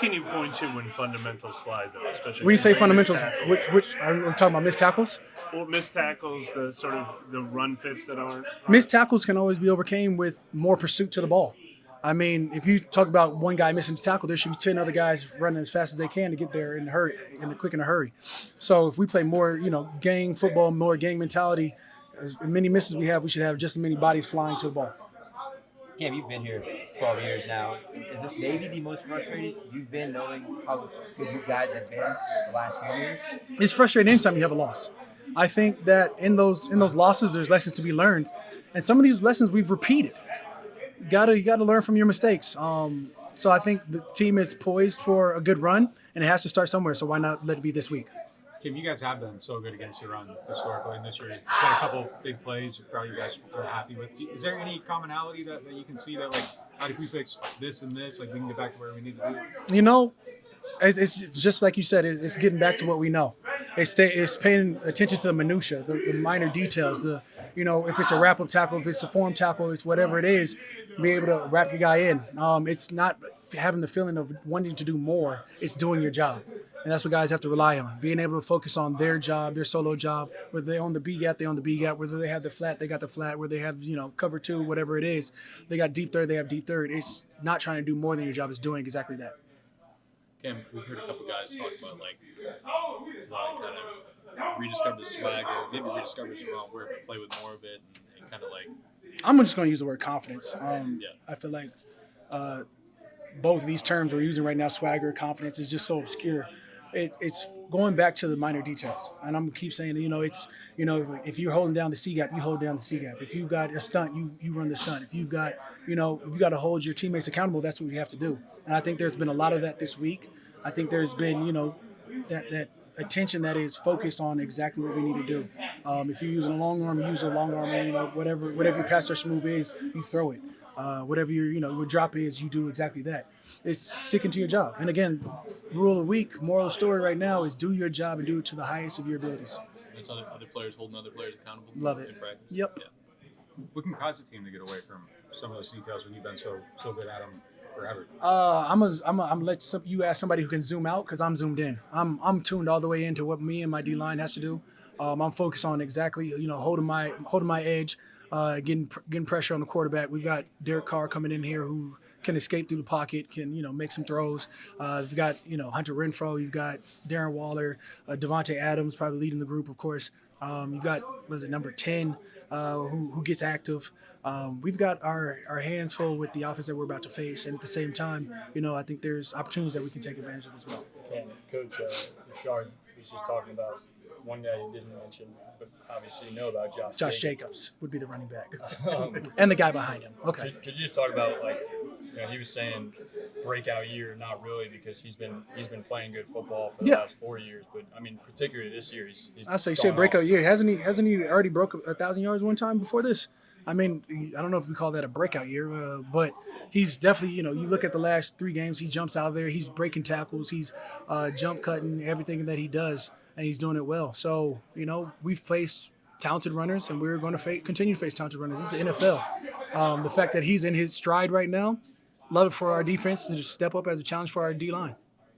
can you point to when fundamentals slide, though? Especially When you say things like missed fundamentals, tackles. which are we talking about? Missed tackles. Well, missed tackles, the sort of the run fits that aren't. Missed tackles can always be overcame with more pursuit to the ball. I mean, if you talk about one guy missing the tackle, there should be 10 other guys running as fast as they can to get there in a hurry, in a hurry. So if we play more, gang football, more gang mentality, as many misses we have, we should have just as many bodies flying to the ball. Cam, you've been here 12 years now. Is this maybe the most frustrated you've been, knowing how good you guys have been the last few years? It's frustrating anytime you have a loss. I think that in those losses, there's lessons to be learned, and some of these lessons we've repeated. You gotta learn from your mistakes. So I think the team is poised for a good run, and it has to start somewhere. So why not let it be this week? Kim, you guys have been so good against your run historically, and this year you've got a couple big plays probably you guys are happy with. Is there any commonality that you can see that, like, how if we fix this and this, like, we can get back to where we need to be? It's just like you said. It's getting back to what we know. It's paying attention to the minutia, the minor details. If it's a wrap up tackle, if it's a form tackle, it's whatever it is. Be able to wrap your guy in. It's not having the feeling of wanting to do more. It's doing your job, and that's what guys have to rely on. Being able to focus on their job, their solo job. Whether they own the B gap, they own the B gap. Whether they have the flat, they got the flat. Whether they have cover two, whatever it is, they got deep third, they have deep third. It's not trying to do more than your job. It's doing exactly that. Cam, we've heard a couple guys talk about like kind of rediscover the swagger, maybe rediscover the wrong word, but play with more of it and kind of like. I'm just going to use the word confidence. Yeah. I feel like both of these terms we're using right now, swagger, confidence, is just so obscure. It's going back to the minor details, and I'm gonna keep saying it's if you're holding down the C gap, you hold down the C gap. If you've got a stunt, you run the stunt. If you've got if you got to hold your teammates accountable, that's what you have to do. And I think there's been a lot of that this week. I think there's been that attention that is focused on exactly what we need to do. If you're using a long arm, use a long arm. And, whatever your pass rush move is, you throw it. Whatever your drop is, you do exactly that. It's sticking to your job. And again, rule of the week, moral of the story right now is do your job and do it to the highest of your abilities. It's other players holding other players accountable. Love it. In practice. Yep. Yeah. What can cause the team to get away from some of those details when you've been so good at them forever? I'm let you ask somebody who can zoom out, because I'm zoomed in. I'm tuned all the way into what me and my D line has to do. I'm focused on exactly holding my edge. Getting pressure on the quarterback. We've got Derek Carr coming in here who can escape through the pocket, can make some throws. We've got Hunter Renfrow. You've got Darren Waller, Devontae Adams probably leading the group, of course. You've got number 10 who gets active. We've got our hands full with the offense that we're about to face, and at the same time, I think there's opportunities that we can take advantage of as well. And Coach Richard was just talking about one guy you didn't mention, but obviously you know about Josh Jacobs would be the running back, and the guy behind him. Okay. Could you just talk about, he was saying breakout year, not really, because he's been playing good football for the last 4 years, but I mean particularly this year he's I say breakout year. Hasn't he already broke 1,000 yards one time before this? I mean, I don't know if we call that a breakout year, but he's definitely, you look at the last 3 games, he jumps out there, he's breaking tackles, he's jump cutting, everything that he does, and he's doing it well. So, we've faced talented runners, and we're going to continue to face talented runners. This is the NFL. The fact that he's in his stride right now, love it for our defense to just step up as a challenge for our D-line.